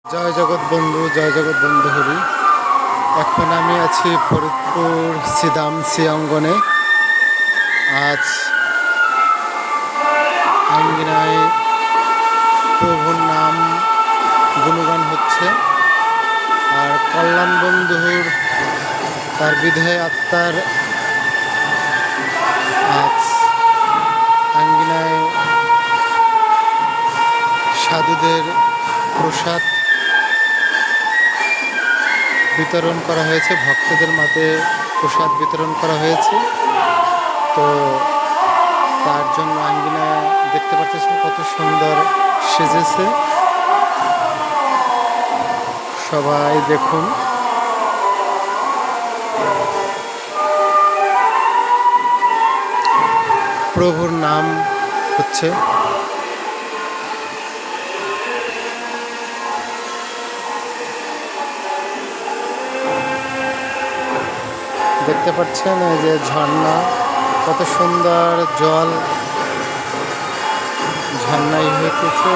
জয় জগৎ বন্ধু, জয় জগৎ বন্ধু হরি। এখন আমি আছি ফরিদপুর সিদামসি অঙ্গনে। আজ আঙ্গিনায় প্রভুর নাম গুণগান হচ্ছে, আর কল্যাণ বন্ধুর তার বিধেয় আত্মার আজ আঙ্গিনায় সাধুদের প্রসাদ বিতরণ করা হয়েছে, ভক্তদের মাঝে প্রসাদ বিতরণ করা হয়েছে। তো তার জন্য আঙ্গিনা দেখতে পাচ্ছেন কত সুন্দর সেজেছে। সবাই দেখুন। প্রভুর নাম হচ্ছে। দেখতে পাচ্ছেন এই যে ঝর্ণা, কত সুন্দর জল ঝর্ণায় হইতেছে।